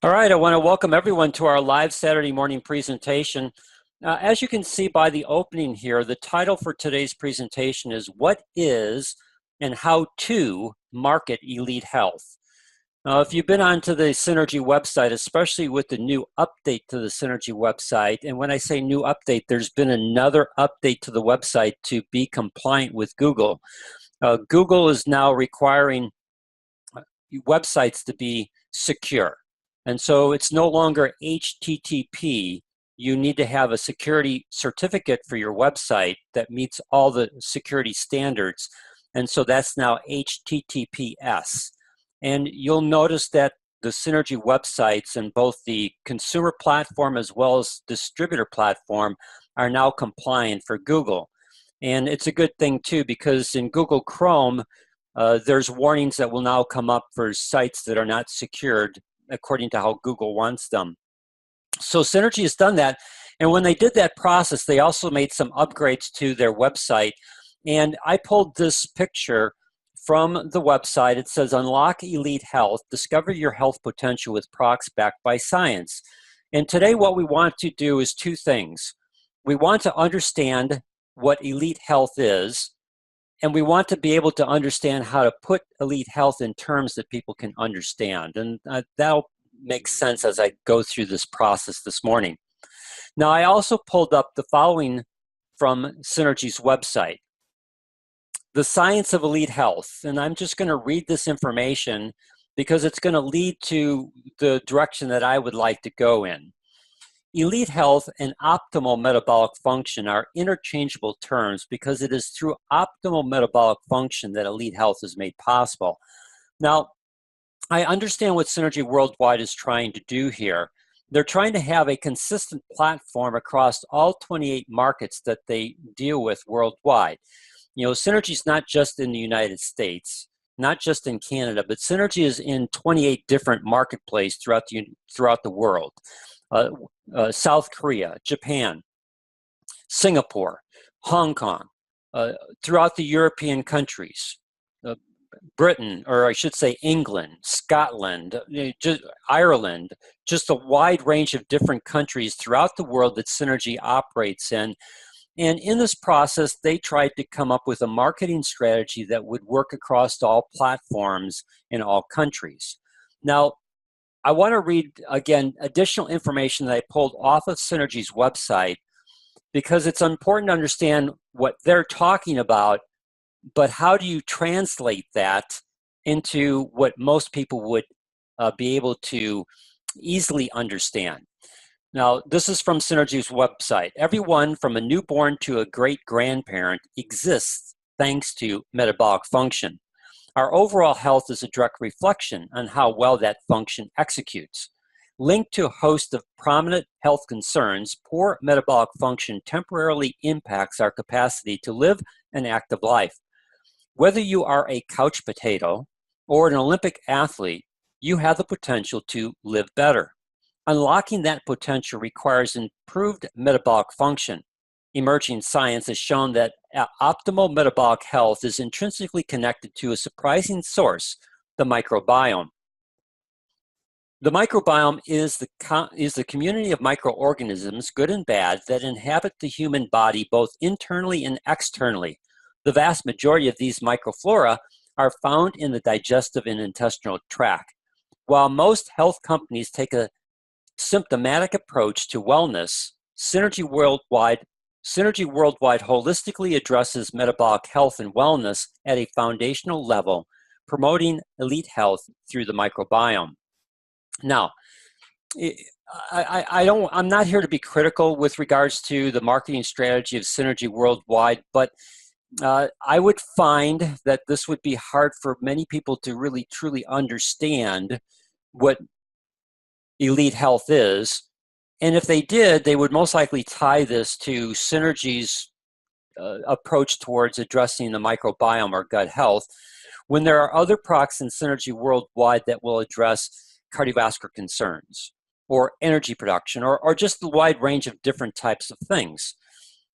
All right, I want to welcome everyone to our live Saturday morning presentation. As you can see by the opening here, the title for today's presentation is What is and How to Market Elite Health. Now, if you've been onto the Synergy website, especially with the new update to the Synergy website, and when I say new update, there's been another update to the website to be compliant with Google. Google is now requiring websites to be secure. And so it's no longer HTTP. You need to have a security certificate for your website that meets all the security standards. And so that's now HTTPS. And you'll notice that the Synergy websites in both the consumer platform as well as distributor platform are now compliant for Google. And it's a good thing too, because in Google Chrome, there's warnings that will now come up for sites that are not secured according to how Google wants them. So Synergy has done that. And when they did that process, they also made some upgrades to their website. And I pulled this picture from the website. It says, Unlock Elite Health, discover your health potential with products backed by science. And today what we want to do is two things. We want to understand what elite health is, and we want to be able to understand how to put elite health in terms that people can understand. And that'll make sense as I go through this process this morning. Now, I also pulled up the following from Synergy's website. The science of elite health. And I'm just going to read this information because it's going to lead to the direction that I would like to go in. Elite health and optimal metabolic function are interchangeable terms because it is through optimal metabolic function that elite health is made possible. Now, I understand what Synergy Worldwide is trying to do here. They're trying to have a consistent platform across all 28 markets that they deal with worldwide. You know, Synergy is not just in the United States, not just in Canada, but Synergy is in 28 different marketplaces throughout the world. South Korea, Japan, Singapore, Hong Kong, throughout the European countries, Britain, or I should say England, Scotland, Ireland, just a wide range of different countries throughout the world that Synergy operates in. And in this process, they tried to come up with a marketing strategy that would work across all platforms in all countries. Now, I want to read, again, additional information that I pulled off of Synergy's website because it's important to understand what they're talking about, but how do you translate that into what most people would be able to easily understand? Now, this is from Synergy's website. Everyone from a newborn to a great-grandparent exists thanks to metabolic function. Our overall health is a direct reflection on how well that function executes. Linked to a host of prominent health concerns, poor metabolic function temporarily impacts our capacity to live an active life. Whether you are a couch potato or an Olympic athlete, you have the potential to live better. Unlocking that potential requires improved metabolic function. Emerging science has shown that optimal metabolic health is intrinsically connected to a surprising source, the microbiome. The microbiome is the community of microorganisms, good and bad, that inhabit the human body both internally and externally. The vast majority of these microflora are found in the digestive and intestinal tract. While most health companies take a symptomatic approach to wellness, Synergy Worldwide holistically addresses metabolic health and wellness at a foundational level, promoting elite health through the microbiome. Now, I'm not here to be critical with regards to the marketing strategy of Synergy Worldwide, but I would find that this would be hard for many people to really truly understand what elite health is. And if they did, they would most likely tie this to Synergy's approach towards addressing the microbiome or gut health, when there are other products in Synergy Worldwide that will address cardiovascular concerns or energy production or just the wide range of different types of things.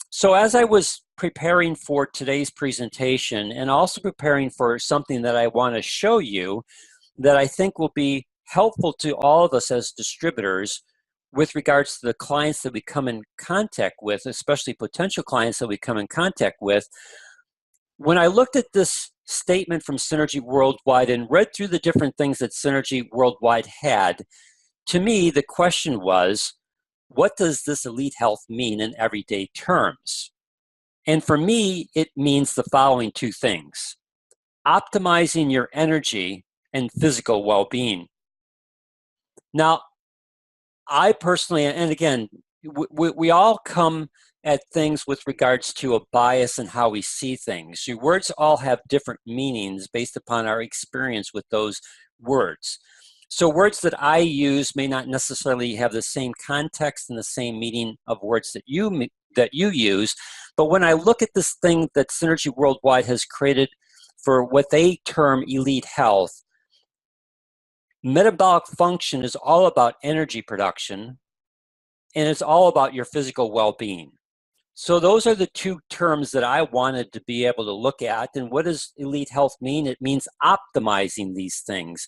So as I was preparing for today's presentation and also preparing for something that I want to show you that I think will be helpful to all of us as distributors with regards to the clients that we come in contact with, especially potential clients that we come in contact with. When I looked at this statement from Synergy Worldwide and read through the different things that Synergy Worldwide had, to me, the question was, what does this elite health mean in everyday terms? And for me, it means the following two things: optimizing your energy and physical well-being. Now, I personally, and again, we all come at things with regards to a bias and how we see things. Your words all have different meanings based upon our experience with those words. So words that I use may not necessarily have the same context and the same meaning of words that you use. But when I look at this thing that Synergy Worldwide has created for what they term elite health, metabolic function is all about energy production, and it's all about your physical well-being. So those are the two terms that I wanted to be able to look at. And what does elite health mean? It means optimizing these things.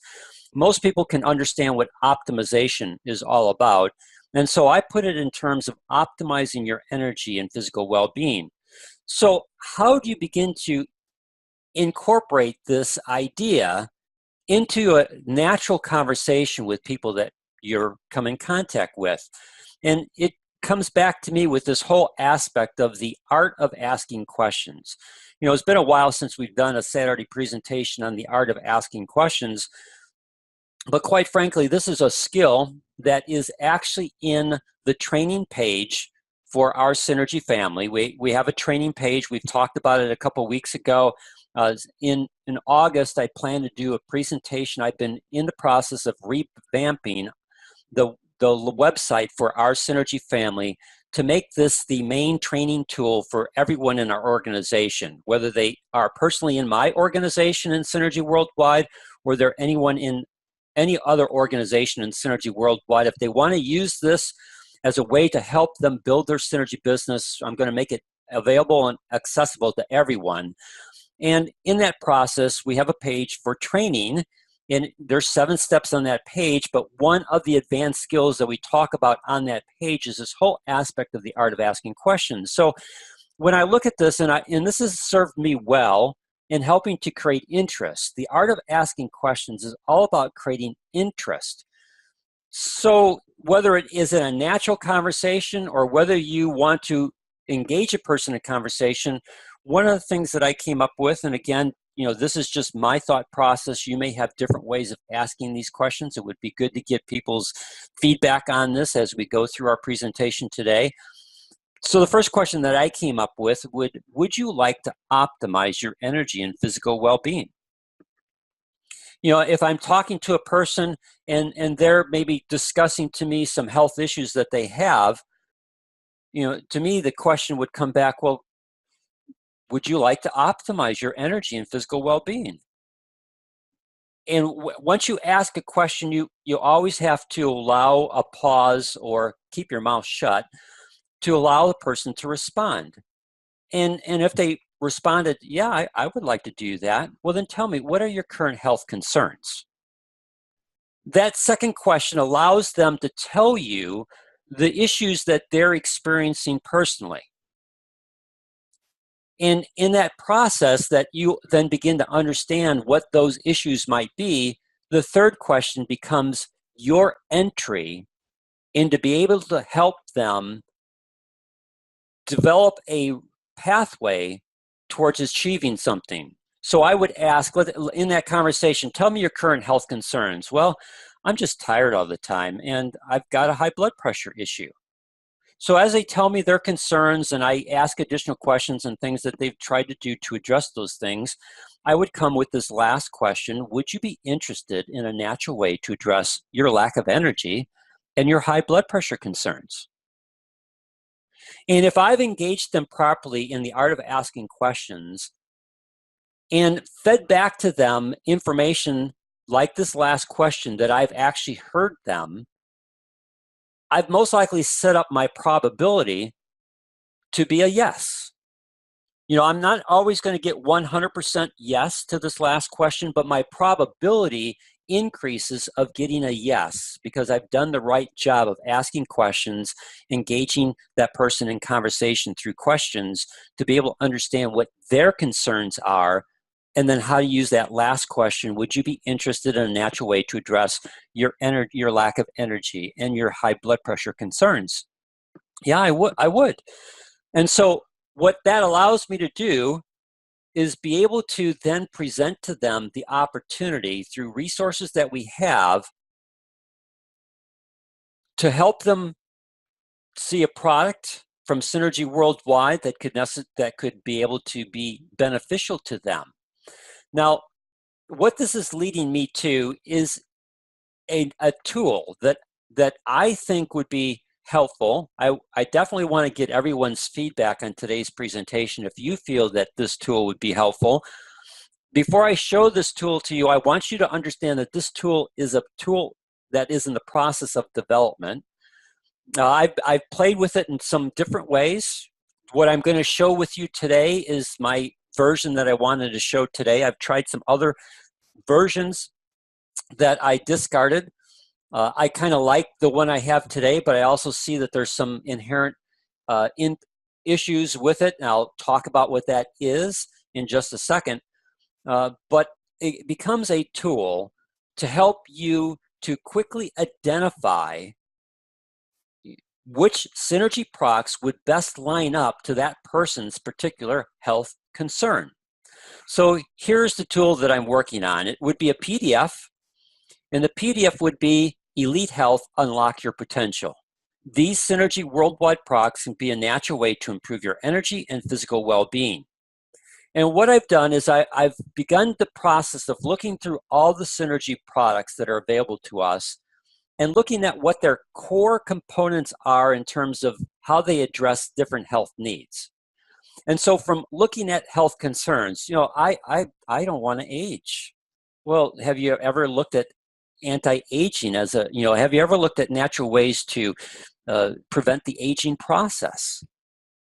Most people can understand what optimization is all about. And so I put it in terms of optimizing your energy and physical well-being. So how do you begin to incorporate this idea into a natural conversation with people that you're come in contact with? And it comes back to me with this whole aspect of the art of asking questions. You know, it's been a while since we've done a Saturday presentation on the art of asking questions, but quite frankly, this is a skill that is actually in the training page for our Synergy family. We have a training page. We've talked about it a couple weeks ago. In August, I plan to do a presentation. I've been in the process of revamping the website for our Synergy family to make this the main training tool for everyone in our organization, whether they are personally in my organization in Synergy Worldwide, or they're anyone in any other organization in Synergy Worldwide. If they want to use this as a way to help them build their Synergy business, I'm going to make it available and accessible to everyone. And in that process, we have a page for training, and there's 7 steps on that page, but one of the advanced skills that we talk about on that page is this whole aspect of the art of asking questions. So when I look at this, and this has served me well in helping to create interest. The art of asking questions is all about creating interest. So whether it is in a natural conversation or whether you want to engage a person in conversation, one of the things that I came up with, and again, you know, this is just my thought process. You may have different ways of asking these questions. It would be good to get people's feedback on this as we go through our presentation today. So the first question that I came up with would you like to optimize your energy and physical well-being? You know, if I'm talking to a person and they're maybe discussing to me some health issues that they have, you know, to me the question would come back, well, would you like to optimize your energy and physical well-being? And once you ask a question, you always have to allow a pause or keep your mouth shut to allow the person to respond. And if they responded, yeah, I would like to do that, well, then tell me, what are your current health concerns? That second question allows them to tell you the issues that they're experiencing personally. And in that process that you then begin to understand what those issues might be, the third question becomes your entry into be able to help them develop a pathway towards achieving something. So I would ask in that conversation, tell me your current health concerns. Well, I'm just tired all the time and I've got a high blood pressure issue. So as they tell me their concerns and I ask additional questions and things that they've tried to do to address those things, I would come with this last question: would you be interested in a natural way to address your lack of energy and your high blood pressure concerns? And if I've engaged them properly in the art of asking questions and fed back to them information like this last question that I've actually heard them, I've most likely set up my probability to be a yes. You know, I'm not always going to get 100% yes to this last question, but my probability increases of getting a yes, because I've done the right job of asking questions, engaging that person in conversation through questions to be able to understand what their concerns are, and then how to use that last question. Would you be interested in a natural way to address your lack of energy and your high blood pressure concerns? Yeah, I would. And so what that allows me to do is be able to then present to them the opportunity through resources that we have to help them see a product from Synergy Worldwide that could be able to be beneficial to them. Now, what this is leading me to is a tool that I think would be helpful. I definitely want to get everyone's feedback on today's presentation if you feel that this tool would be helpful. Before I show this tool to you, I want you to understand that this tool is a tool that is in the process of development. I've played with it in some different ways. What I'm going to show with you today is my version that I wanted to show today. I've tried some other versions that I discarded. I kind of like the one I have today, but I also see that there's some inherent issues with it, and I'll talk about what that is in just a second. But it becomes a tool to help you to quickly identify which Synergy products would best line up to that person's particular health concern. So here's the tool that I'm working on. It would be a PDF, and the PDF would be Elite Health, Unlock Your Potential. These Synergy Worldwide products can be a natural way to improve your energy and physical well-being. And what I've done is I've begun the process of looking through all the Synergy products that are available to us and looking at what their core components are in terms of how they address different health needs. And so from looking at health concerns, I don't want to age. Well, have you ever looked at anti-aging have you ever looked at natural ways to prevent the aging process?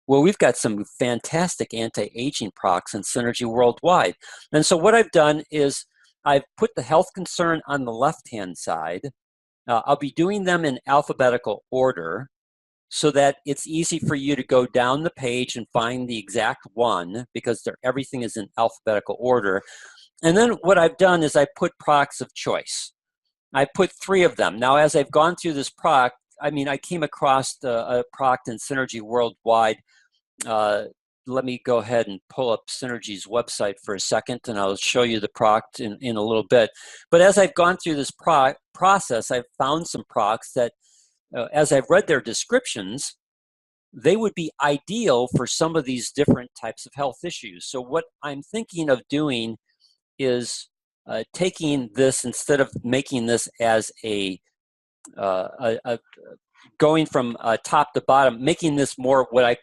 Well, we've got some fantastic anti-aging products in Synergy Worldwide. And so what I've done is I've put the health concern on the left-hand side. I'll be doing them in alphabetical order so that it's easy for you to go down the page and find the exact one, because everything is in alphabetical order. And then what I've done is I put products of choice. I put 3 of them. Now, as I've gone through this product, I came across a product in Synergy Worldwide. Let me go ahead and pull up Synergy's website for a second, and I'll show you the product in a little bit. But as I've gone through this process, I've found some products that, as I've read their descriptions, they would be ideal for some of these different types of health issues. So what I'm thinking of doing is taking this, instead of making this as a going from top to bottom, making this more what I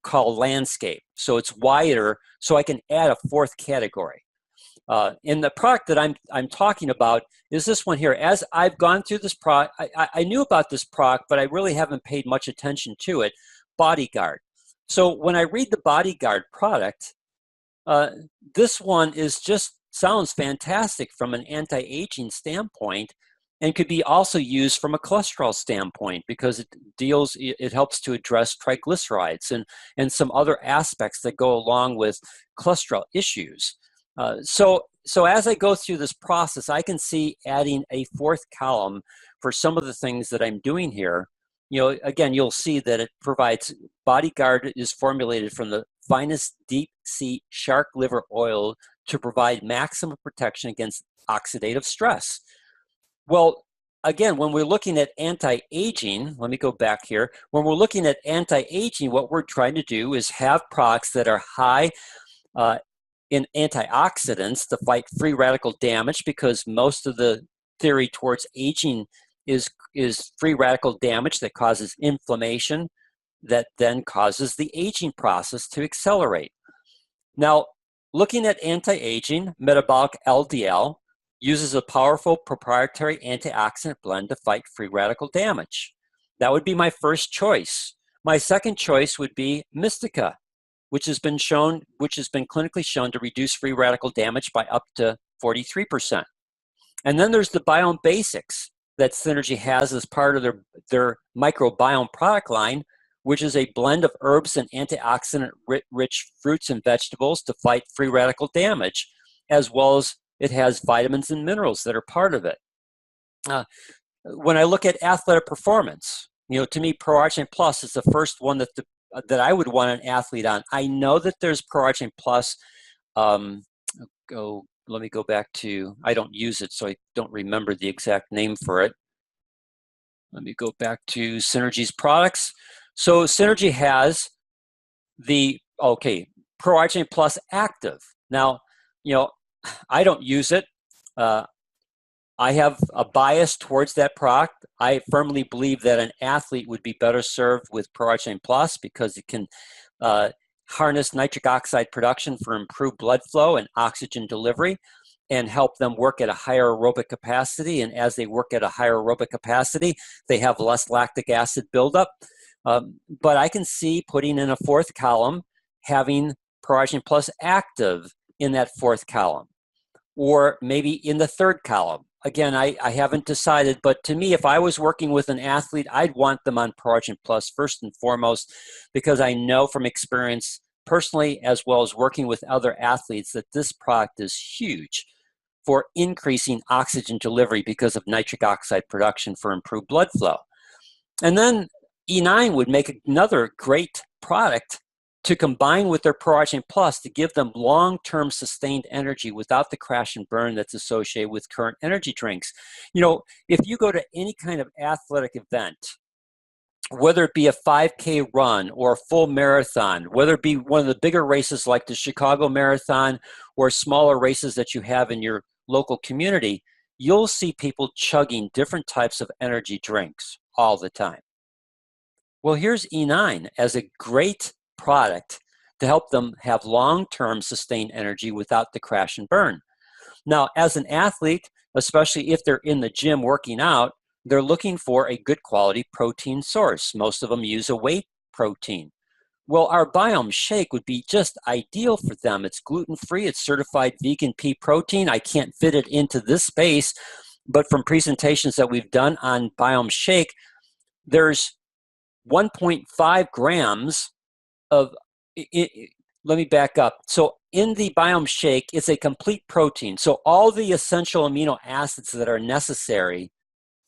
call landscape. So it's wider, so I can add a 4th category. And the product that I'm talking about is this one here. As I've gone through this product, I knew about this product, but I really haven't paid much attention to it, Bodyguard. So when I read the Bodyguard product, this one sounds fantastic from an anti-aging standpoint, and could be also used from a cholesterol standpoint, because it helps to address triglycerides and some other aspects that go along with cholesterol issues. So as I go through this process, I can see adding a 4th column for some of the things that I'm doing here. Again, you'll see that it provides, Bodyguard is formulated from the finest deep sea shark liver oil to provide maximum protection against oxidative stress. Well, again, when we're looking at anti-aging, let me go back here. When we're looking at anti-aging, what we're trying to do is have products that are high in antioxidants to fight free radical damage, because most of the theory towards aging is free radical damage that causes inflammation, that then causes the aging process to accelerate. Now, looking at anti-aging, metabolic LDL uses a powerful proprietary antioxidant blend to fight free radical damage. That would be my first choice. My second choice would be Mystica, which has been clinically shown to reduce free radical damage by up to 43%. And then there's the Biome Basics that Synergy has as part of their microbiome product line, which is a blend of herbs and antioxidant-rich fruits and vegetables to fight free radical damage, as well as it has vitamins and minerals that are part of it. When I look at athletic performance, to me, ProArginine Plus is the first one that I would want an athlete on. I know that there's ProArginine Plus. Let me go back to, I don't use it, so I don't remember the exact name for it. Let me go back to Synergy's products. So Synergy has the, ProArginine Plus Active. Now, I don't use it. I have a bias towards that product. I firmly believe that an athlete would be better served with ProArginine Plus because it can harness nitric oxide production for improved blood flow and oxygen delivery and help them work at a higher aerobic capacity. And as they work at a higher aerobic capacity, they have less lactic acid buildup. But I can see putting in a fourth column, having ProArginine Plus Active in that fourth column, or maybe in the third column. Again, I haven't decided, but to me, if I was working with an athlete, I'd want them on ProArginine Plus first and foremost, because I know from experience personally, as well as working with other athletes, that this product is huge for increasing oxygen delivery because of nitric oxide production for improved blood flow. And then E9 would make another great product to combine with their ProArginine Plus to give them long-term sustained energy without the crash and burn that's associated with current energy drinks. If you go to any kind of athletic event, whether it be a 5K run or a full marathon, whether it be one of the bigger races like the Chicago Marathon or smaller races that you have in your local community, you'll see people chugging different types of energy drinks all the time. Well, here's E9 as a great product to help them have long-term sustained energy without the crash and burn. Now, as an athlete, especially if they're in the gym working out, they're looking for a good quality protein source. Most of them use a whey protein. Well, our Biome Shake would be just ideal for them. It's gluten-free, it's certified vegan pea protein. I can't fit it into this space, but from presentations that we've done on Biome Shake, there's 1.5 grams of, let me back up. So in the Biome Shake, it's a complete protein. So all the essential amino acids that are necessary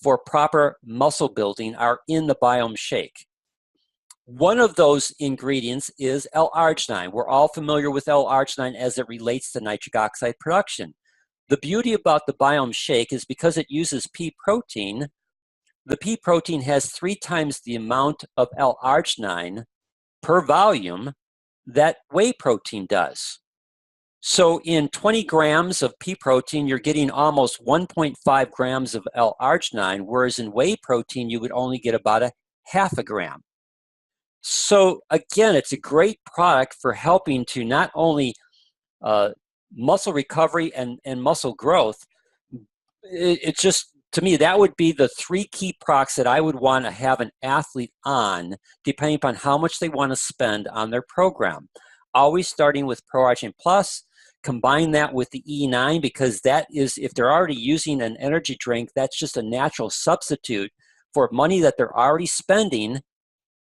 for proper muscle building are in the Biome Shake. One of those ingredients is L-arginine. We're all familiar with L-arginine as it relates to nitric oxide production. The beauty about the Biome Shake is because it uses pea protein, the pea protein has 3 times the amount of L-arginine per volume that whey protein does. So in 20 grams of pea protein, you're getting almost 1.5 grams of L-arginine, whereas in whey protein, you would only get about a half a gram. So again, it's a great product for helping to not only muscle recovery and muscle growth. It's just, to me, that would be the 3 key products that I would want to have an athlete on, depending upon how much they want to spend on their program. Always starting with ProArginine Plus, combine that with the E9, because that is, if they're already using an energy drink, that's just a natural substitute for money that they're already spending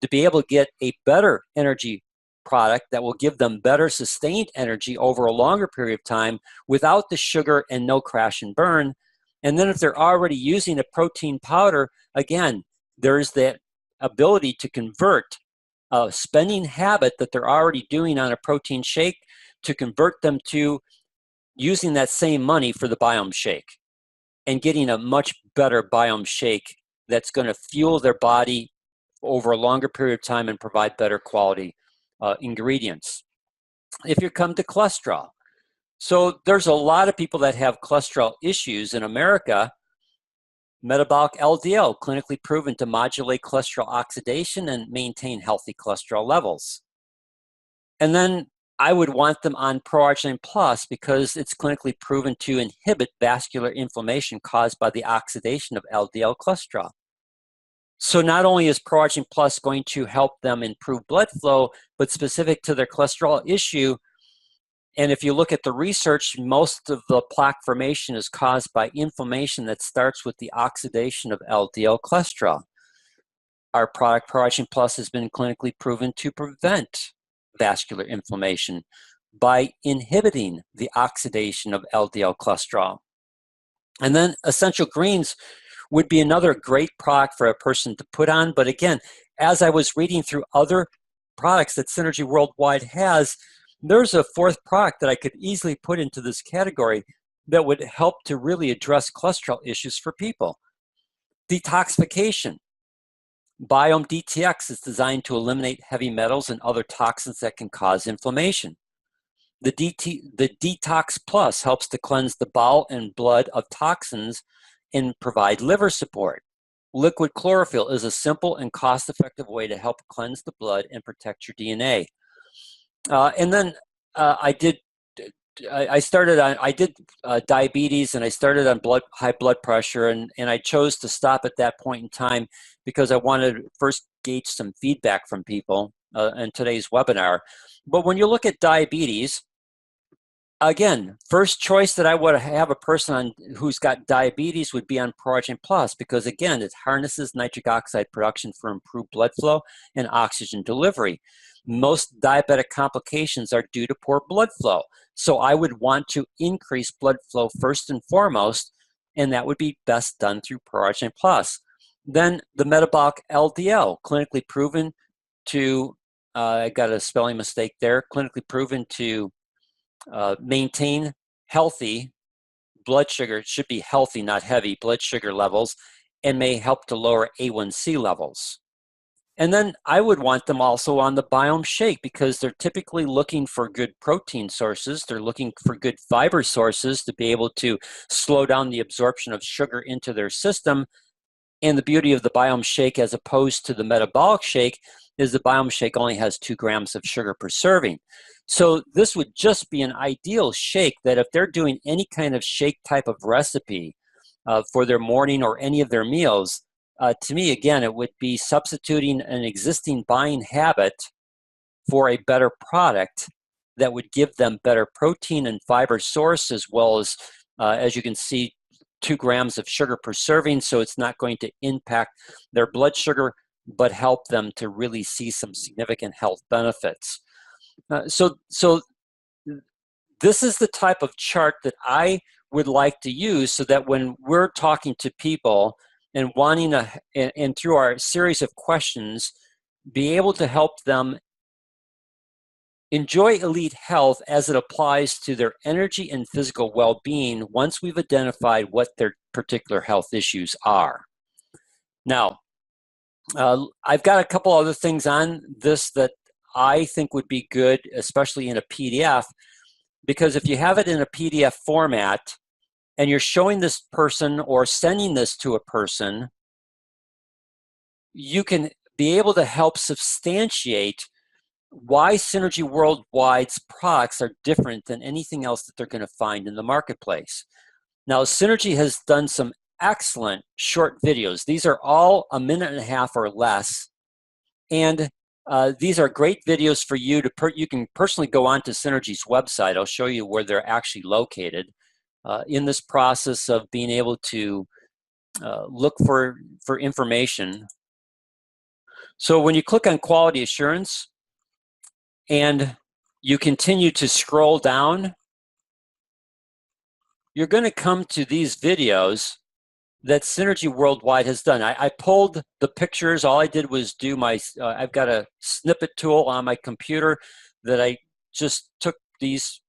to be able to get a better energy product that will give them better sustained energy over a longer period of time without the sugar and no crash and burn. And then if they're already using a protein powder, again, there's that ability to convert a spending habit that they're already doing on a protein shake to convert them to using that same money for the Biome Shake and getting a much better Biome Shake that's going to fuel their body over a longer period of time and provide better quality ingredients. If you come to cholesterol, so there's a lot of people that have cholesterol issues in America. Metabolic LDL, clinically proven to modulate cholesterol oxidation and maintain healthy cholesterol levels. And then I would want them on ProArginine Plus because it's clinically proven to inhibit vascular inflammation caused by the oxidation of LDL cholesterol. So not only is ProArginine Plus going to help them improve blood flow, but specific to their cholesterol issue, And if you look at the research, most of the plaque formation is caused by inflammation that starts with the oxidation of LDL cholesterol. Our product ProAction Plus has been clinically proven to prevent vascular inflammation by inhibiting the oxidation of LDL cholesterol. And then Essential Greens would be another great product for a person to put on. But again, as I was reading through other products that Synergy Worldwide has, there's a fourth product that I could easily put into this category that would help to really address cholesterol issues for people. Detoxification. Biome DTX is designed to eliminate heavy metals and other toxins that can cause inflammation. The Detox Plus helps to cleanse the bowel and blood of toxins and provide liver support. Liquid chlorophyll is a simple and cost-effective way to help cleanse the blood and protect your DNA. And then I did diabetes, and I started on high blood pressure, and I chose to stop at that point in time because I wanted to first gauge some feedback from people in today's webinar. But when you look at diabetes, again, first choice that I would have a person on who's got diabetes would be on ProAction Plus, because again, it harnesses nitric oxide production for improved blood flow and oxygen delivery. Most diabetic complications are due to poor blood flow. So I would want to increase blood flow first and foremost, and that would be best done through ProAction Plus. Then the metabolic LDL, clinically proven to, I got a spelling mistake there, clinically proven to maintain healthy blood sugar. It should be healthy, not heavy, blood sugar levels, and may help to lower A1C levels. And then I would want them also on the Biome Shake, because they're typically looking for good protein sources. They're looking for good fiber sources to be able to slow down the absorption of sugar into their system. And the beauty of the Biome Shake as opposed to the metabolic shake is the Biome Shake only has 2 grams of sugar per serving. So this would just be an ideal shake that if they're doing any kind of shake type of recipe for their morning or any of their meals, to me, again, it would be substituting an existing buying habit for a better product that would give them better protein and fiber source, as well as you can see, 2 grams of sugar per serving. So it's not going to impact their blood sugar, but help them to really see some significant health benefits. So this is the type of chart that I would like to use, so that when we're talking to people and wanting to, and through our series of questions, be able to help them enjoy elite health as it applies to their energy and physical well-being once we've identified what their particular health issues are. Now, I've got a couple other things on this that I think would be good, especially in a PDF, because if you have it in a PDF format and you're showing this person or sending this to a person, you can be able to help substantiate why Synergy Worldwide's products are different than anything else that they're going to find in the marketplace. Now, Synergy has done some excellent short videos. These are all 1.5 minutes or less, and these are great videos for you to you can personally go onto Synergy's website. I'll show you where they're actually located in this process of being able to look for information. So when you click on quality assurance and you continue to scroll down, you're going to come to these videos that Synergy Worldwide has done. I pulled the pictures. All I did was do my, I've got a snippet tool on my computer that I just took these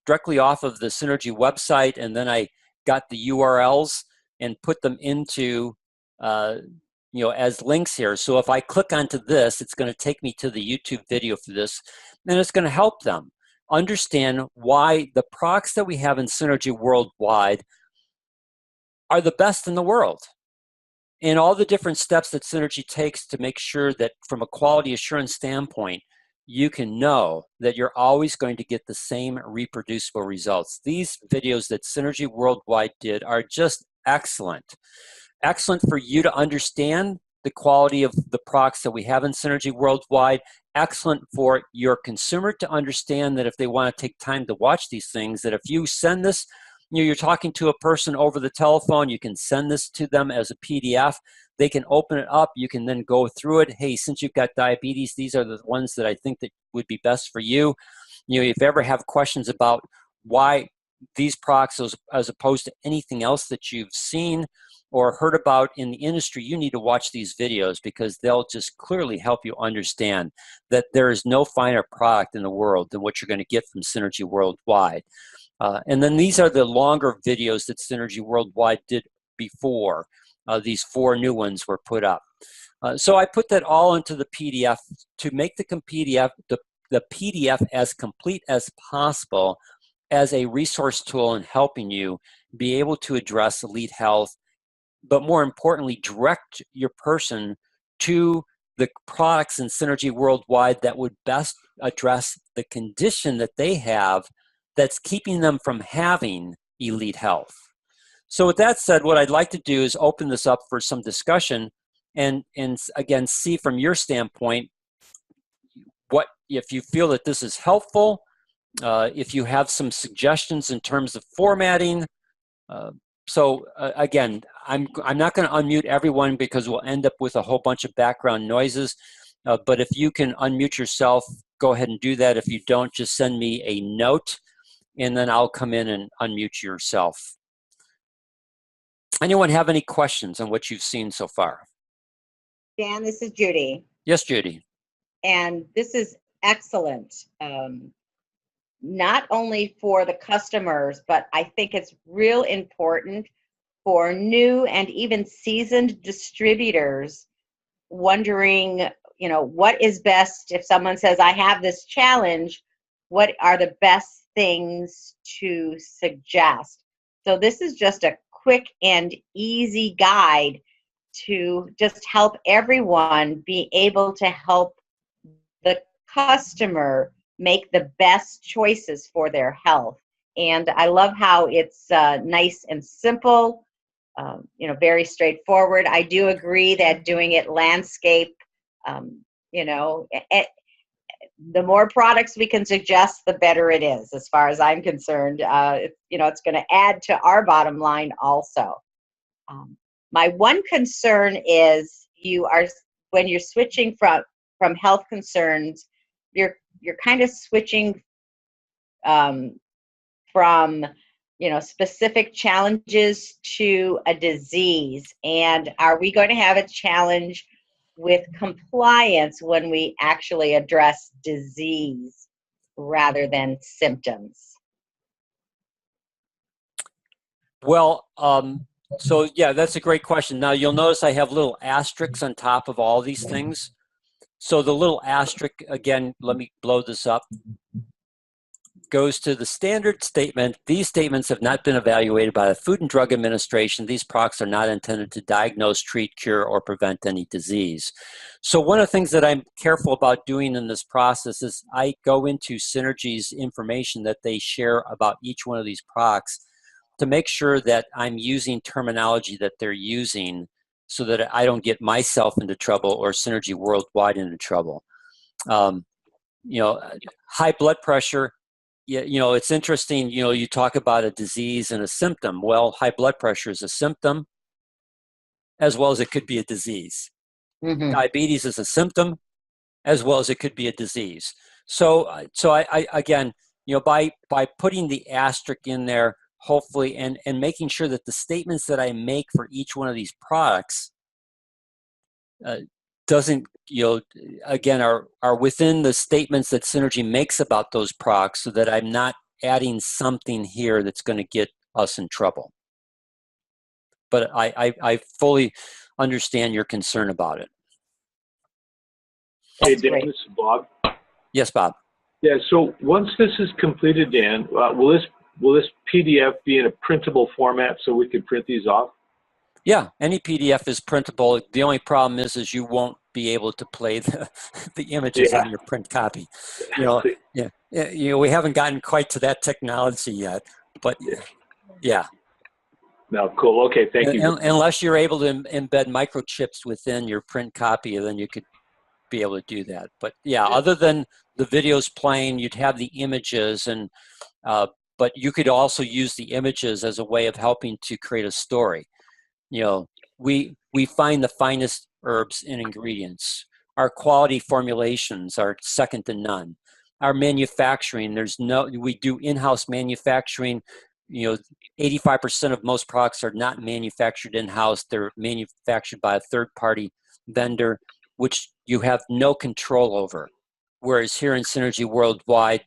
directly off of the Synergy website, and then I got the URLs and put them into, as links here. So if I click onto this, it's going to take me to the YouTube video for this, and it's going to help them understand why the products that we have in Synergy Worldwide are the best in the world, and all the different steps that Synergy takes to make sure that from a quality assurance standpoint, you can know that you're always going to get the same reproducible results. These videos that Synergy Worldwide did are just excellent. Excellent for you to understand the quality of the products that we have in Synergy Worldwide. Excellent for your consumer to understand that if they want to take time to watch these things, that if you send this, you're talking to a person over the telephone, you can send this to them as a PDF. They can open it up. You can then go through it. Hey, since you've got diabetes, these are the ones that I think that would be best for you. If you ever have questions about why these products as opposed to anything else that you've seen or heard about in the industry, you need to watch these videos because they'll just clearly help you understand that there is no finer product in the world than what you're going to get from Synergy Worldwide. And then these are the longer videos that Synergy Worldwide did before these 4 new ones were put up. So I put that all into the PDF to make the PDF as complete as possible as a resource tool in helping you be able to address elite health, but more importantly, direct your person to the products in Synergy Worldwide that would best address the condition that they have that's keeping them from having elite health. So with that said, what I'd like to do is open this up for some discussion and again, see from your standpoint, what if you feel that this is helpful, if you have some suggestions in terms of formatting. Again, I'm not going to unmute everyone because we'll end up with a whole bunch of background noises. But if you can unmute yourself, go ahead and do that. If you don't, just send me a note, and then I'll come in and unmute yourself. Anyone have any questions on what you've seen so far? Dan, this is Judy. Yes, Judy. And this is excellent. Not only for the customers, but I think it's real important for new and even seasoned distributors wondering, what is best if someone says, I have this challenge, what are the best things to suggest? So this is just a quick and easy guide to just help everyone be able to help the customer make the best choices for their health. And I love how it's nice and simple, very straightforward. I do agree that doing it landscape, the more products we can suggest, the better it is, as far as I'm concerned. It's going to add to our bottom line also. My one concern is when you're switching from health concerns, you're kind of switching from specific challenges to a disease. And are we going to have a challenge with compliance when we actually address disease rather than symptoms? Well, so yeah, that's a great question. Now you'll notice I have little asterisks on top of all these things. So the little asterisk, again, let me blow this up, goes to the standard statement. These statements have not been evaluated by the Food and Drug Administration. These products are not intended to diagnose, treat, cure, or prevent any disease. So one of the things that I'm careful about doing in this process is I go into Synergy's information that they share about each one of these products to make sure that I'm using terminology that they're using so that I don't get myself into trouble or Synergy Worldwide into trouble. High blood pressure, it's interesting, you talk about a disease and a symptom. Well, high blood pressure is a symptom as well as it could be a disease. Mm-hmm. Diabetes is a symptom as well as it could be a disease. So I again, by putting the asterisk in there, hopefully, and making sure that the statements that I make for each one of these products doesn't, again, are within the statements that Synergy makes about those products so that I'm not adding something here that's going to get us in trouble. But I fully understand your concern about it. Hey, Dan, this is Bob. Yes, Bob. Yeah, so once this is completed, Dan, will this PDF be in a printable format so we can print these off? Yeah, any PDF is printable. The only problem is you won't be able to play the images on your print copy. We haven't gotten quite to that technology yet, but yeah. No, cool. Okay, thank you. Unless you're able to embed microchips within your print copy, then you could be able to do that. But yeah, other than the videos playing, you'd have the images, and but you could also use the images as a way of helping to create a story. You know, we find the finest herbs and ingredients. Our quality formulations are second to none. Our manufacturing, we do in-house manufacturing. You know, 85% of most products are not manufactured in-house. They're manufactured by a third-party vendor, which you have no control over. Whereas here in Synergy Worldwide,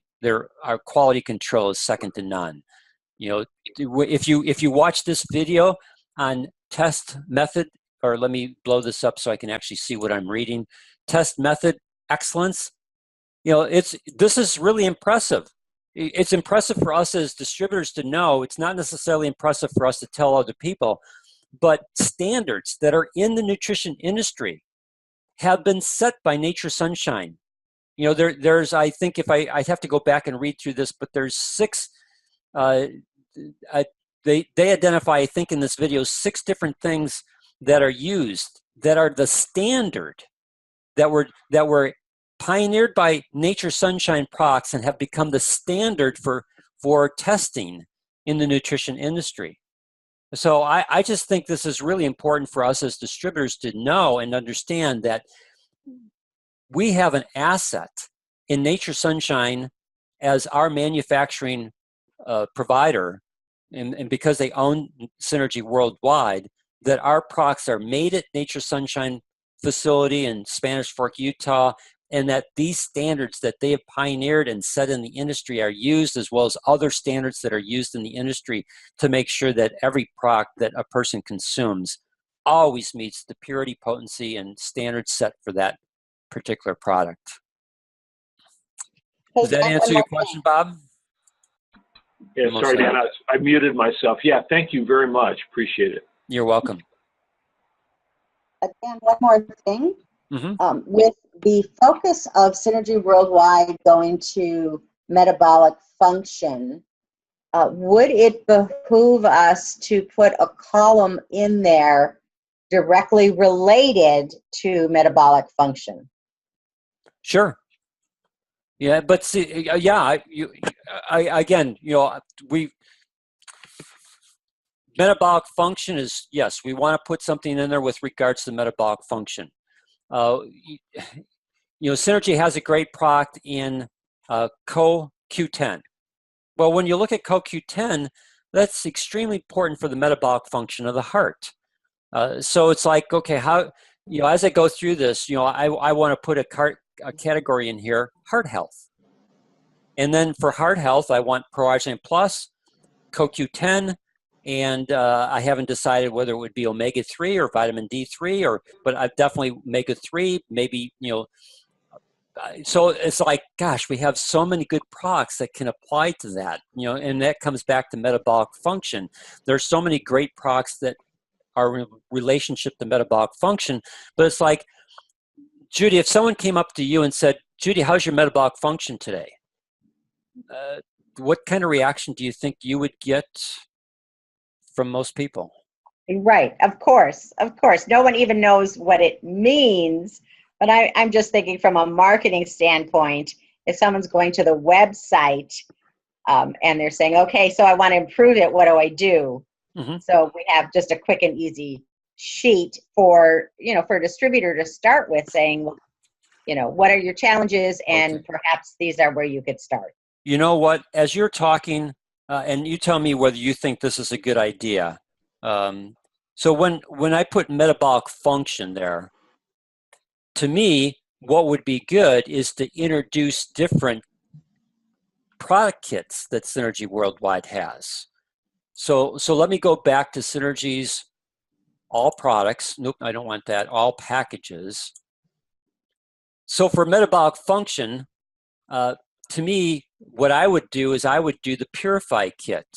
our quality control is second to none. You know, if you watch this video on test method, or let me blow this up so I can actually see what I'm reading. Test method excellence. You know, this is really impressive. It's impressive for us as distributors to know. It's not necessarily impressive for us to tell other people, but standards that are in the nutrition industry have been set by Nature Sunshine. You know, there's, I think I'd have to go back and read through this, but there's 6, they identify, I think in this video, 6 different things that are used that are the standard that were pioneered by Nature Sunshine products and have become the standard for testing in the nutrition industry. So I just think this is really important for us as distributors to know and understand that we have an asset in Nature Sunshine as our manufacturing provider, and because they own Synergy Worldwide, that our products are made at Nature Sunshine facility in Spanish Fork, Utah, and that these standards that they have pioneered and set in the industry are used, as well as other standards that are used in the industry, to make sure that every product that a person consumes always meets the purity, potency, and standards set for that particular product. Does that answer your question, Bob? Yeah, sorry, Dan, I muted myself. Yeah, thank you very much. Appreciate it. You're welcome. Again, one more thing. Mm-hmm. With the focus of Synergy Worldwide going to metabolic function, would it behoove us to put a column in there directly related to metabolic function? Sure. Yeah, but see, yeah, again, you know, metabolic function is, yes, we want to put something in there with regards to metabolic function. You know, Synergy has a great product in CoQ10. Well, when you look at CoQ10, that's extremely important for the metabolic function of the heart. So it's like, okay, how, you know, as I go through this, you know, I want to put a category in here, heart health. And then for heart health, I want Pro-Arginine Plus, CoQ10, and I haven't decided whether it would be omega-3 or vitamin D3, but I've definitely omega-3, maybe, you know. So it's like, gosh, we have so many good products that can apply to that, you know, and that comes back to metabolic function. There's so many great products that are in relationship to metabolic function, but it's like, Judy, if someone came up to you and said, Judy, how's your metabolic function today? What kind of reaction do you think you would get from most people? Right, of course. No one even knows what it means, but I'm just thinking from a marketing standpoint, if someone's going to the website and they're saying, okay, so I want to improve it, what do I do? Mm-hmm. So we have just a quick and easy sheet for, you know, for a distributor to start with, saying, you know, what are your challenges, and perhaps these are where you could start. You know what, as you're talking, and you tell me whether you think this is a good idea. So when I put metabolic function there, to me, what would be good is to introduce different product kits that Synergy Worldwide has. So let me go back to Synergy's all products. Nope, I don't want that. All packages. So for metabolic function, to me, what I would do is I would do the Purify kit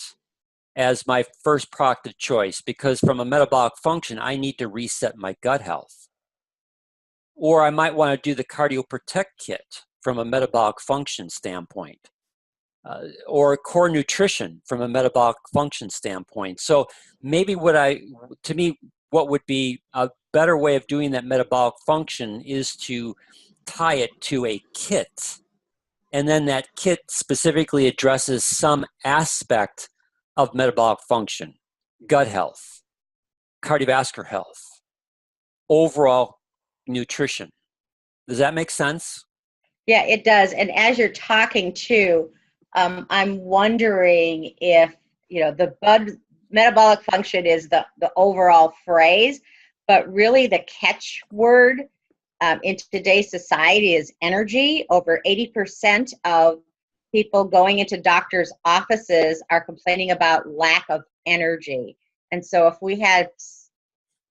as my first product of choice, because from a metabolic function, I need to reset my gut health. Or I might want to do the Cardio Protect kit from a metabolic function standpoint. or core nutrition from a metabolic function standpoint. So maybe to me, what would be a better way of doing that metabolic function is to tie it to a kit. And then that kit specifically addresses some aspect of metabolic function, gut health, cardiovascular health, overall nutrition. Does that make sense? Yeah, it does. And as you're talking too, I'm wondering if, the metabolic function is the overall phrase, but really the catchword in today's society is energy. Over 80% of people going into doctors' offices are complaining about lack of energy. And so if we had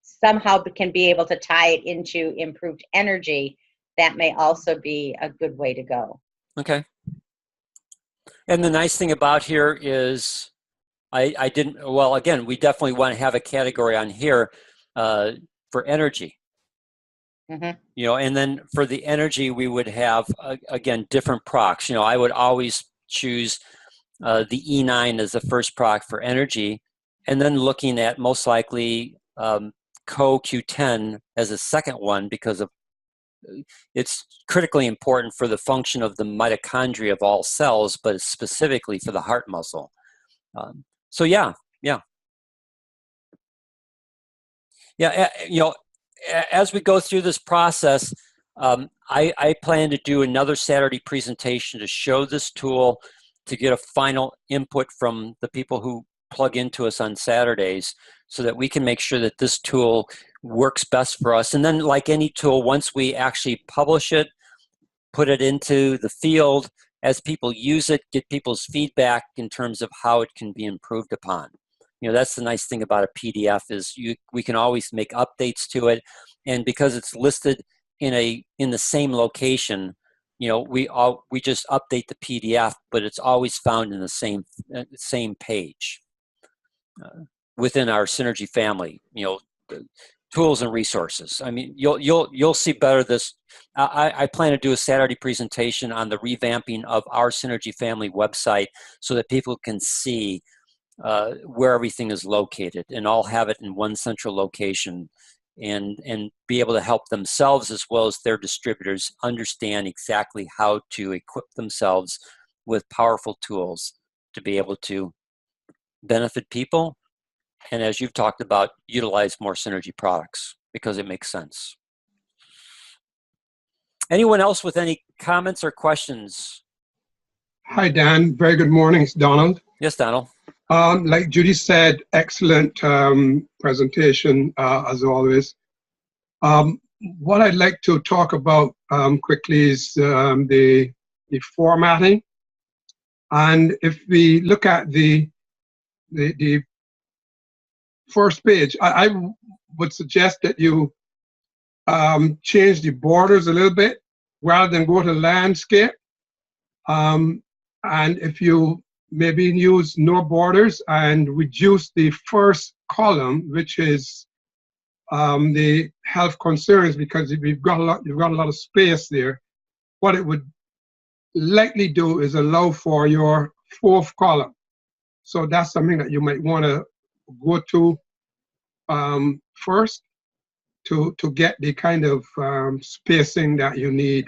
somehow can be able to tie it into improved energy, that may also be a good way to go. Okay. And the nice thing about here is I didn't, well, again, we definitely want to have a category on here for energy. Mm-hmm. And then for the energy, we would have, again, different procs. I would always choose the E9 as the first proc for energy, and then looking at most likely CoQ10 as a second one because of it's critically important for the function of the mitochondria of all cells, but specifically for the heart muscle. So yeah. As we go through this process, I plan to do another Saturday presentation to show this tool, to get a final input from the people who plug into us on Saturdays, so that we can make sure that this tool works best for us. And then, like any tool, once we actually publish it, put it into the field, as people use it, get people's feedback in terms of how it can be improved upon. That's the nice thing about a PDF is we can always make updates to it, and because it's listed in the same location, we just update the PDF, but it's always found in the same page within our Synergy family. Tools and resources. I mean, you'll see better this. I plan to do a Saturday presentation on the revamping of our Synergy family website so that people can see where everything is located, and all have it in one central location, and be able to help themselves as well as their distributors understand exactly how to equip themselves with powerful tools to be able to benefit people, and as you've talked about, utilize more Synergy products because it makes sense. Anyone else with any comments or questions? Hi, Dan. Very good morning. It's Donald. Yes, Donald. Like Judy said, excellent presentation, as always. What I'd like to talk about quickly is the formatting. And if we look at the first page, I would suggest that you change the borders a little bit rather than go to landscape. And if you maybe use no borders and reduce the first column, which is the health concerns, because you've got a lot of space there. What it would likely do is allow for your fourth column. So that's something that you might want to go to first to get the kind of spacing that you need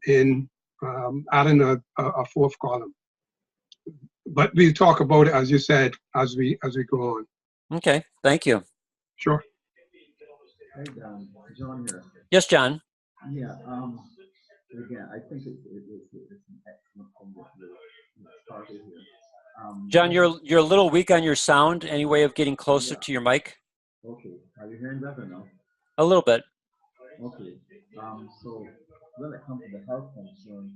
in adding a fourth column. But we'll talk about it, as you said, as we go on. Okay, thank you. Sure. Hey, John here. Yes, John. Yeah. Again, I think it's an excellent point that you started here. John, you're a little weak on your sound. Any way of getting closer to your mic? Okay. Are you hearing better now? A little bit. Okay. So when it comes to the health concern,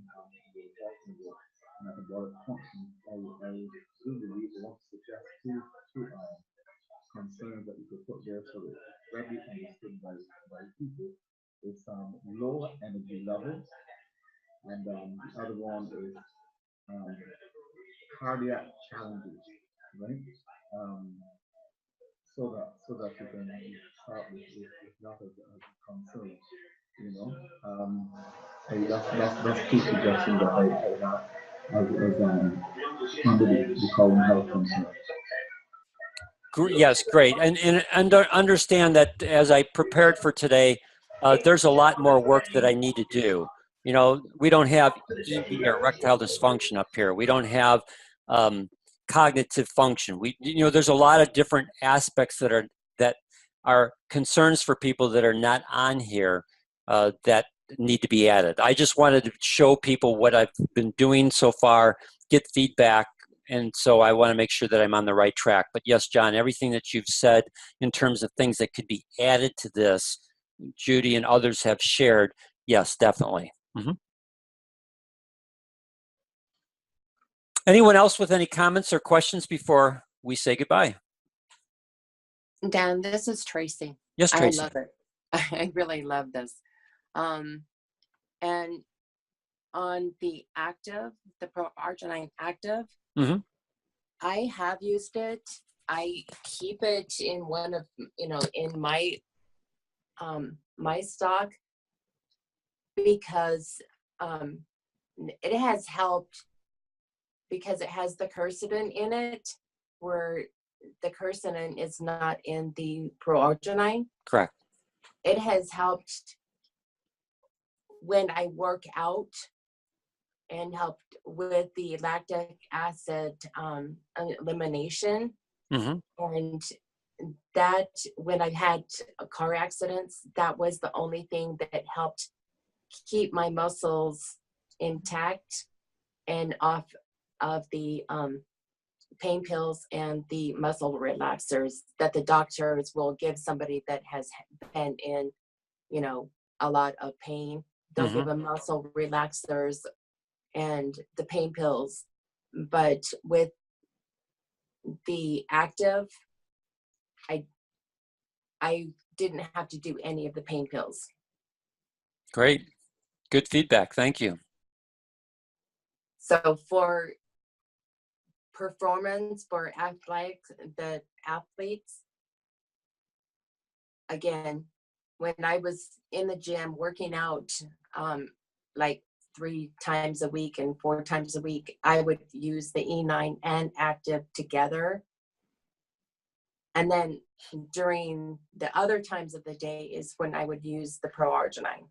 we're talking about metabolic function. I do believe I want to suggest two concerns that you could put there so that readily understood by people. It's low energy levels, and the other one is cardiac challenges, right? So that you can start with that as a concern, that's two suggestions that I have. under the column health concerns. Yes, great. And understand that as I prepared for today, there's a lot more work that I need to do. You know, we don't have ED or erectile dysfunction up here. We don't have cognitive function. There's a lot of different aspects that are concerns for people that are not on here that need to be added. I just wanted to show people what I've been doing so far, get feedback, and so I want to make sure that I'm on the right track. But yes, John, everything that you've said in terms of things that could be added to this, Judy and others have shared, yes, definitely. Anyone else with any comments or questions before we say goodbye? Dan, this is Tracy. Yes, Tracy. I love it. I really love this. And on the active, the Pro-Arginine active, I have used it. I keep it in one of, in my my stock because it has helped, because it has the quercetin in it, where the quercetin is not in the Pro-Arginine. Correct. It has helped when I work out and helped with the lactic acid elimination. And that, when I had car accidents, that was the only thing that helped keep my muscles intact and off of the pain pills and the muscle relaxers that the doctors will give somebody that has been in, a lot of pain. They'll give them muscle relaxers and the pain pills. But with the active, I didn't have to do any of the pain pills. Great. Good feedback. Thank you. So for performance, for the athletes, again, when I was in the gym working out, like 3 times a week and 4 times a week, I would use the E9 and active together. And then during the other times of the day is when I would use the Pro-Arginine.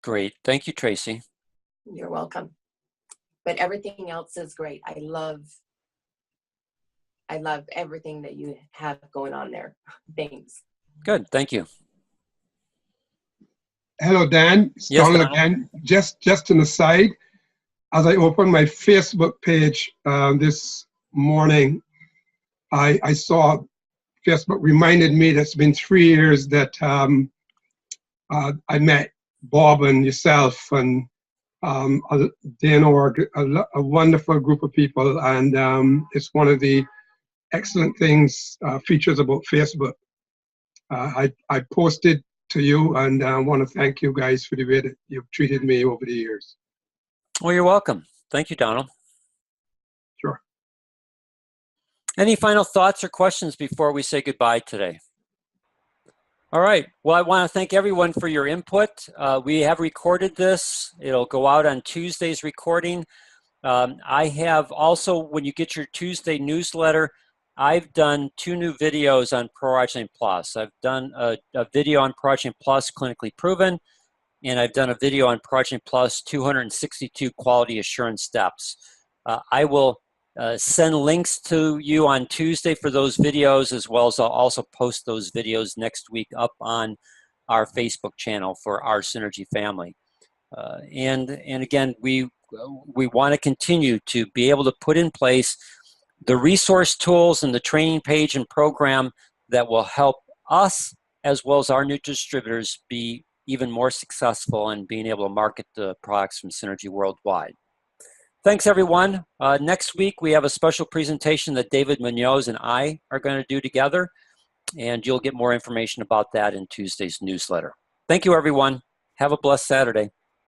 Great. Thank you, Tracy. You're welcome. But everything else is great. I love everything that you have going on there. Thanks. Good. Thank you. Hello, Dan. It's Yes, Donald Donald. again. Just an aside, as I opened my Facebook page this morning, I saw Facebook reminded me that it's been 3 years that I met Bob and yourself and Dan, a wonderful group of people, and it's one of the excellent features about Facebook. I posted to you, and I want to thank you guys for the way that you've treated me over the years. Well, you're welcome. Thank you, Donald. Sure. Any final thoughts or questions before we say goodbye today? All right. Well, I want to thank everyone for your input. We have recorded this. It'll go out on Tuesday's recording. I have also, when you get your Tuesday newsletter, I've done 2 new videos on Pro-Arginine Plus. I've done a video on Pro-Arginine Plus clinically proven, and I've done a video on Pro-Arginine Plus 262 quality assurance steps. I will send links to you on Tuesday for those videos, as well as I'll also post those videos next week up on our Facebook channel for our Synergy family. And again, we want to continue to be able to put in place the resource tools and the training page and program that will help us, as well as our new distributors, be even more successful in being able to market the products from Synergy worldwide. Thanks, everyone. Next week, we have a special presentation that David Munoz and I are going to do together, and you'll get more information about that in Tuesday's newsletter. Thank you, everyone. Have a blessed Saturday.